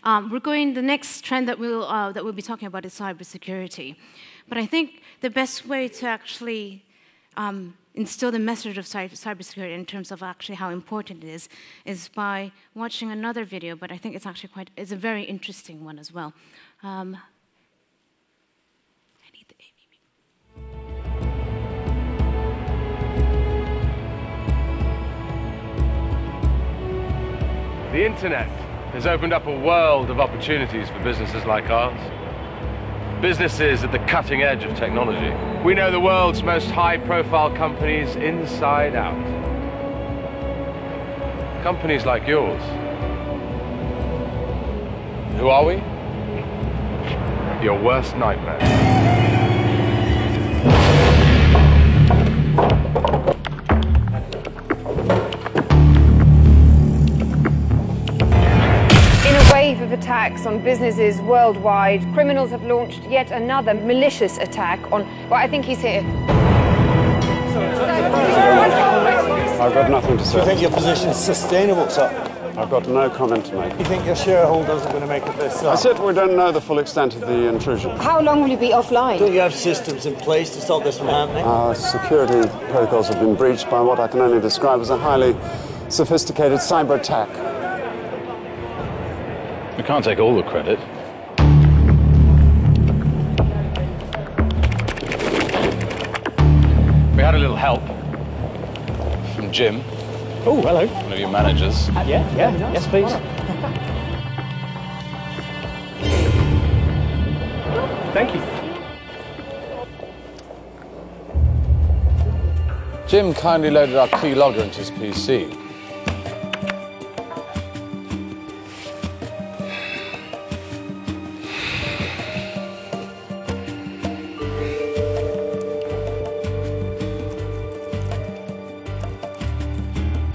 The next trend that we'll be talking about is cybersecurity. But I think the best way to actually instill the message of cybersecurity in terms of actually how important it is by watching another video, but I think it's actually it's a very interesting one as well. I need the AVB. The internet has opened up a world of opportunities for businesses like ours. Businesses at the cutting edge of technology. We know the world's most high-profile companies inside out. Companies like yours. Who are we? Your worst nightmare. Of attacks on businesses worldwide, criminals have launched yet another malicious attack on... Well, I think he's here. I've got nothing to say. Do you think your position is sustainable, sir? I've got no comment to make. Do you think your shareholders are going to make of this? I said we don't know the full extent of the intrusion. How long will you be offline? Do you have systems in place to stop this from happening? Our security protocols have been breached by what I can only describe as a highly sophisticated cyber attack. We can't take all the credit. We had a little help from Jim. Oh, hello. One of your managers. Yes, please. Thank you. Jim kindly loaded our keylogger into his PC.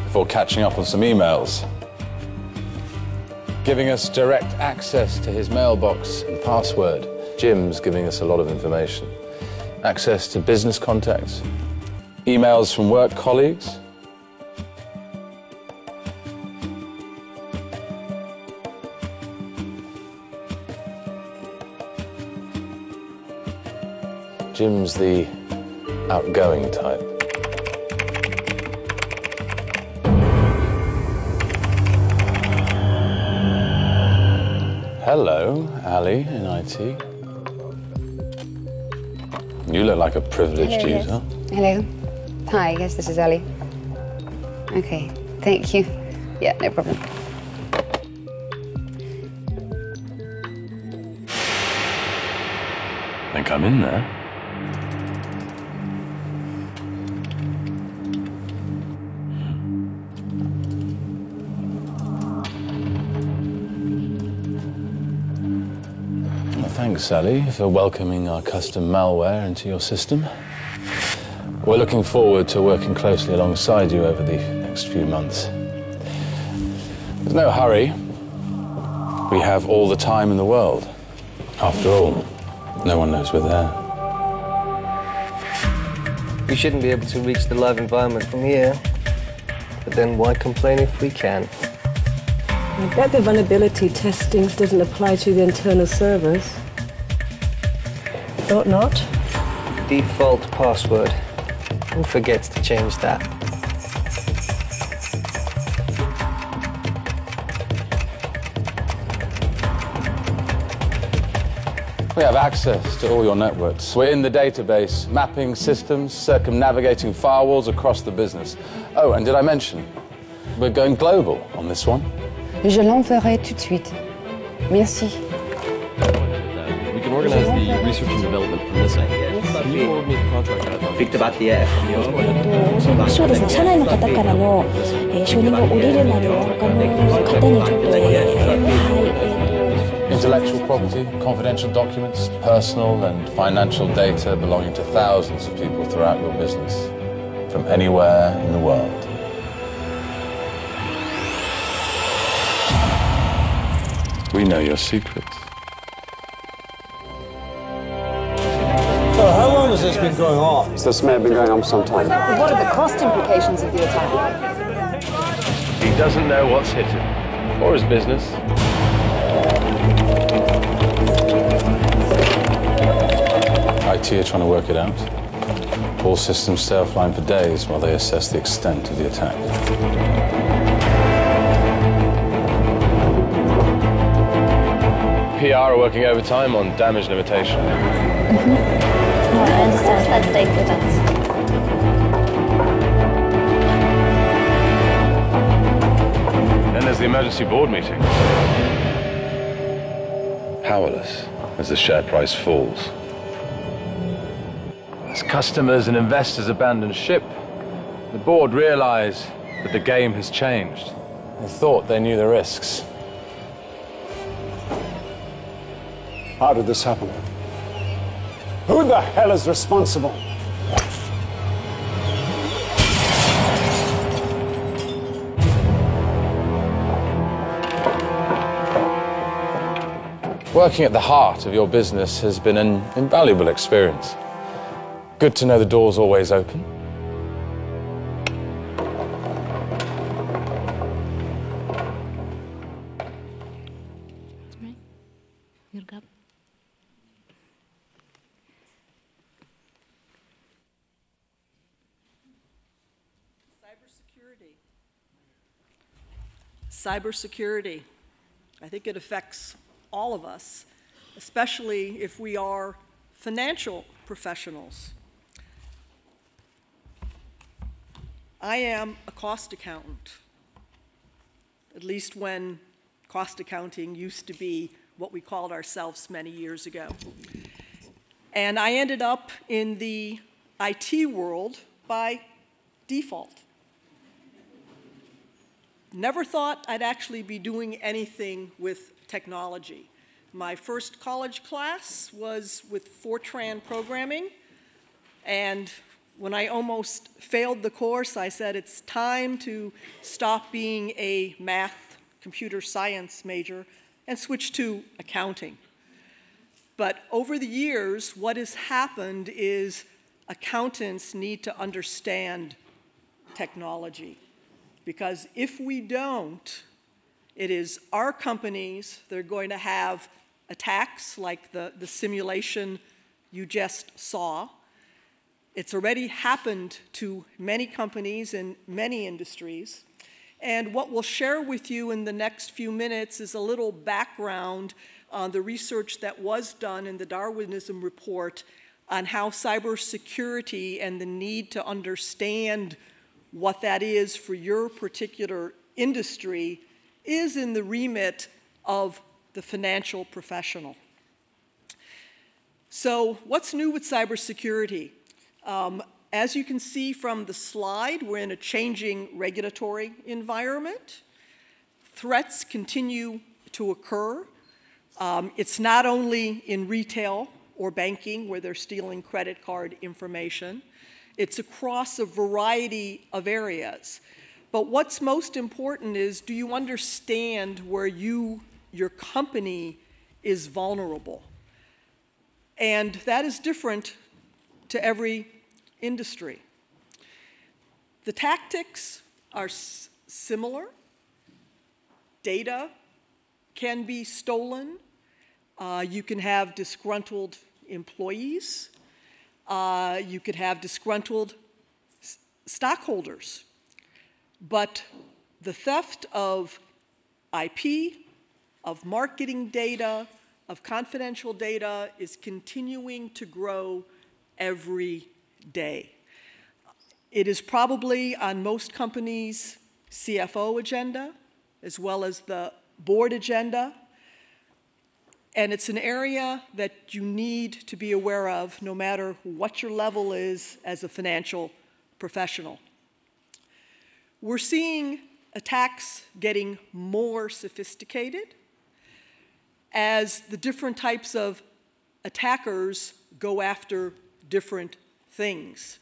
Before catching up on some emails, giving us direct access to his mailbox and password. Jim's giving us a lot of information. Access to business contacts, emails from work colleagues. Jim's the outgoing type. Hello, Ali in IT. You look like a privileged user. Hello. Hi, yes, this is Ali. Okay, thank you. Yeah, no problem. Then come in there. Thanks, Sally, for welcoming our custom malware into your system. We're looking forward to working closely alongside you over the next few months. There's no hurry. We have all the time in the world. After all, no one knows we're there. We shouldn't be able to reach the live environment from here. But then why complain if we can? I bet the vulnerability testing doesn't apply to the internal servers. Thought not. Default password. Who forgets to change that? We have access to all your networks. We're in the database, mapping systems, circumnavigating firewalls across the business. Oh, and did I mention, we're going global on this one. Je l'enverrai tout de suite. Merci. We can organize the research and development from this end. Can you forward me the contract? Victor Battier. そうですね。社内の方からの承認が下りるまでは他の方にちょっとIntellectual property, confidential documents, personal and financial data belonging to thousands of people throughout your business, from anywhere in the world. We know your secrets. So how long has this been going on? This may have been going on for some time. What are the cost implications of the attack? He doesn't know what's hit him, or his business. security are trying to work it out. All systems stay offline for days while they assess the extent of the attack. PR are working overtime on damage limitation. No, I understand. That's the importance. Then there's the emergency board meeting. Powerless as the share price falls. As customers and investors abandon ship, the board realize that the game has changed. They thought they knew the risks. How did this happen? Who the hell is responsible? Working at the heart of your business has been an invaluable experience. Good to know the door's always open. Cybersecurity. I think it affects all of us, especially if we are financial professionals. I am a cost accountant, at least when cost accounting used to be what we called ourselves many years ago. And I ended up in the IT world by default. Never thought I'd actually be doing anything with technology. My first college class was with Fortran programming, and when I almost failed the course, I said it's time to stop being a math, computer science major and switch to accounting. But over the years, what has happened is accountants need to understand technology. Because if we don't, it is our companies that are going to have attacks like the simulation you just saw. It's already happened to many companies in many industries. And what we'll share with you in the next few minutes is a little background on the research that was done in the Darwinism report on how cybersecurity and the need to understand what that is for your particular industry is in the remit of the financial professional. So what's new with cybersecurity? As you can see from the slide, we're in a changing regulatory environment. Threats continue to occur. It's not only in retail or banking where they're stealing credit card information. It's across a variety of areas. But what's most important is, do you understand where your company is vulnerable? And that is different to every industry. The tactics are similar. Data can be stolen. You can have disgruntled employees. You could have disgruntled stockholders. But the theft of IP, of marketing data, of confidential data is continuing to grow every day. It is probably on most companies' CFO agenda, as well as the board agenda. And it's an area that you need to be aware of no matter what your level is as a financial professional. We're seeing attacks getting more sophisticated as the different types of attackers go after different things.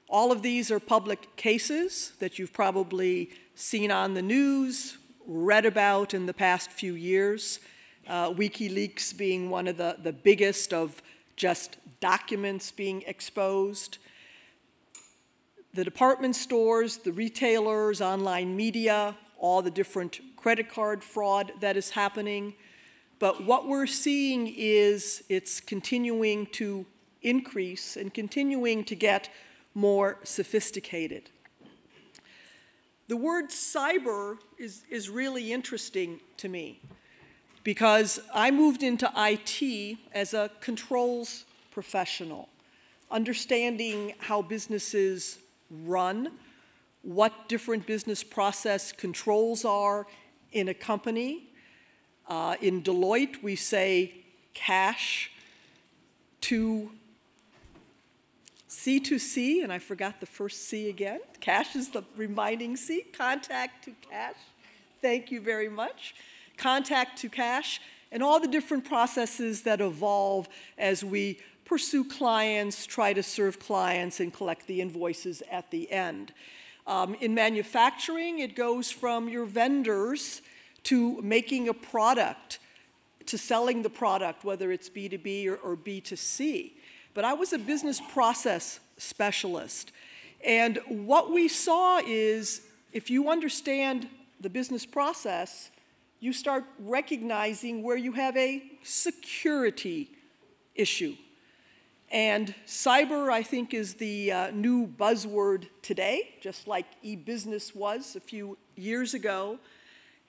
All of these are public cases that you've probably seen on the news, read about in the past few years. WikiLeaks being one of the biggest of just documents being exposed. The department stores, the retailers, online media, all the different credit card fraud that is happening. But what we're seeing is it's continuing to increase and continuing to get more sophisticated. The word cyber is really interesting to me because I moved into IT as a controls professional, understanding how businesses run, what different business process controls are in a company. In Deloitte, we say cash to C2C, and I forgot the first C again. Cash is the reminding C. Contact to cash. Thank you very much. Contact to cash, and all the different processes that evolve as we pursue clients, try to serve clients, and collect the invoices at the end. In manufacturing, it goes from your vendors to making a product, to selling the product, whether it's B2B or B2C. But I was a business process specialist. And what we saw is if you understand the business process, you start recognizing where you have a security issue. And cyber, I think, is the new buzzword today, just like e-business was a few years ago.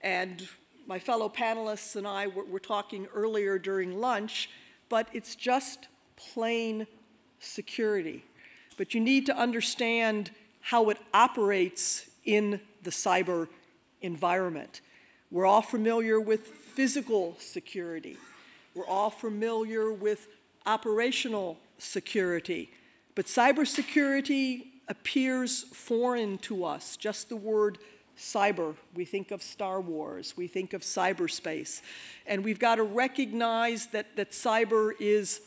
And my fellow panelists and I were talking earlier during lunch, but it's just plain security. But you need to understand how it operates in the cyber environment. We're all familiar with physical security. We're all familiar with operational security. But cybersecurity appears foreign to us. Just the word cyber, we think of Star Wars, we think of cyberspace. And we've got to recognize that cyber is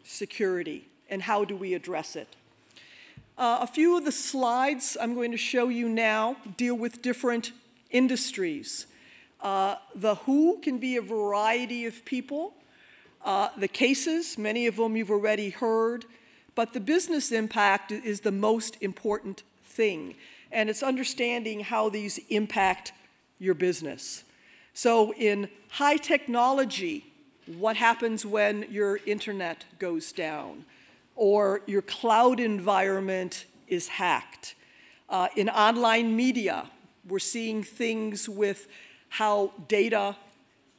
security, and how do we address it? A few of the slides I'm going to show you now deal with different industries. The who can be a variety of people. The cases, many of them you've already heard, but the business impact is the most important thing, and it's understanding how these impact your business. So in high technology, what happens when your internet goes down or your cloud environment is hacked? In online media, we're seeing things with how data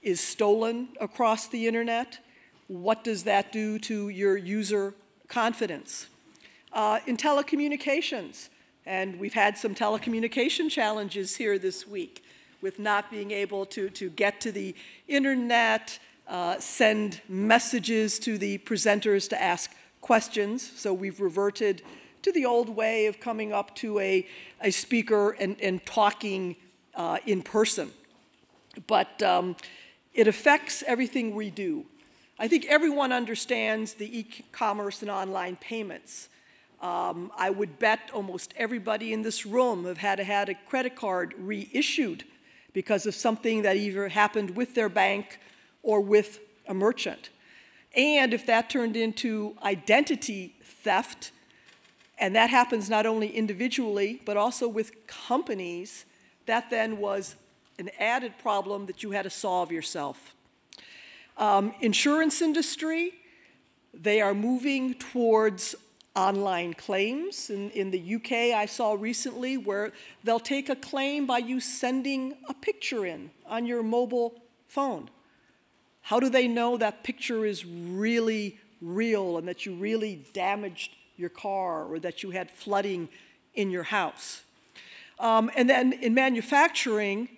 is stolen across the internet. What does that do to your user confidence? In telecommunications, and we've had some telecommunication challenges here this week with not being able to get to the internet, send messages to the presenters to ask questions. So we've reverted to the old way of coming up to a speaker and talking in person. But it affects everything we do. I think everyone understands the e-commerce and online payments. I would bet almost everybody in this room have had a credit card reissued because of something that either happened with their bank or with a merchant. And if that turned into identity theft, and that happens not only individually, but also with companies, that then was an added problem that you had to solve yourself. Insurance industry, they are moving towards online claims. In the UK, I saw recently where they'll take a claim by you sending a picture in on your mobile phone. How do they know that picture is really real and that you really damaged your car or that you had flooding in your house? And then in manufacturing,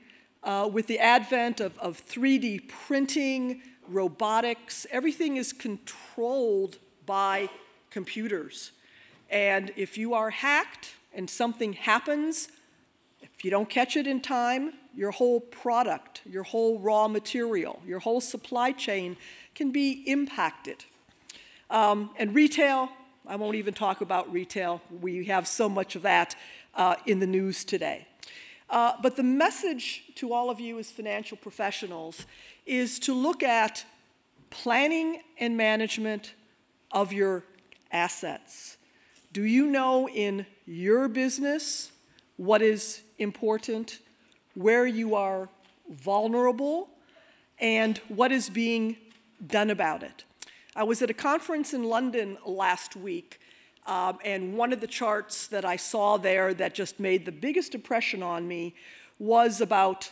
with the advent of 3D printing, robotics, everything is controlled by computers. And if you are hacked and something happens, if you don't catch it in time, your whole product, your whole raw material, your whole supply chain can be impacted. And retail, I won't even talk about retail. We have so much of that in the news today. But the message to all of you as financial professionals is to look at planning and management of your assets. Do you know in your business what is important, where you are vulnerable, and what is being done about it? I was at a conference in London last week, and one of the charts that I saw there that just made the biggest impression on me was about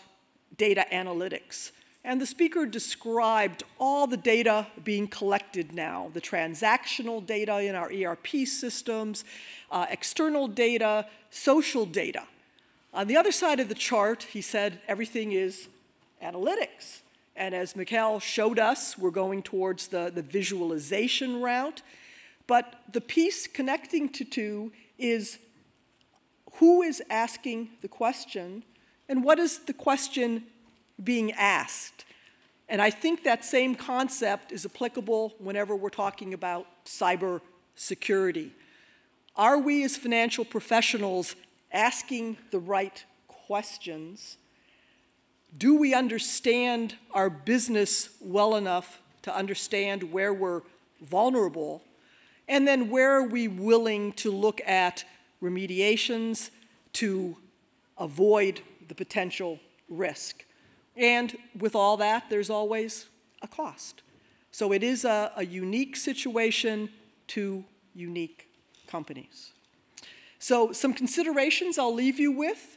data analytics. And the speaker described all the data being collected now, the transactional data in our ERP systems, external data, social data. On the other side of the chart, he said everything is analytics. And as Mikhail showed us, we're going towards the visualization route. But the piece connecting to two is who is asking the question and what is the question being asked. And I think that same concept is applicable whenever we're talking about cyber security. Are we as financial professionals asking the right questions? Do we understand our business well enough to understand where we're vulnerable? And then where are we willing to look at remediations to avoid the potential risk? And with all that, there's always a cost. So it is a unique situation to unique companies. So some considerations I'll leave you with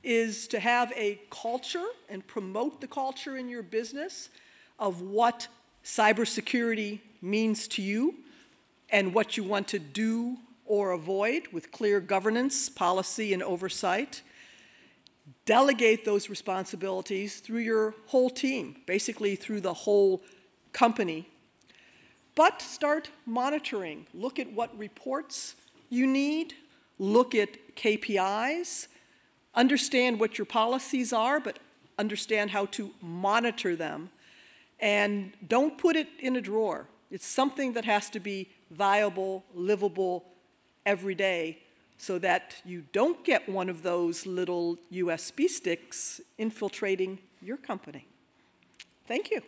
is to have a culture and promote the culture in your business of what cybersecurity means to you and what you want to do or avoid with clear governance, policy, and oversight. Delegate those responsibilities through your whole team, basically through the whole company. But start monitoring. Look at what reports you need. Look at KPIs. Understand what your policies are, but understand how to monitor them. And don't put it in a drawer. It's something that has to be viable, livable every day so that you don't get one of those little USB sticks infiltrating your company. Thank you.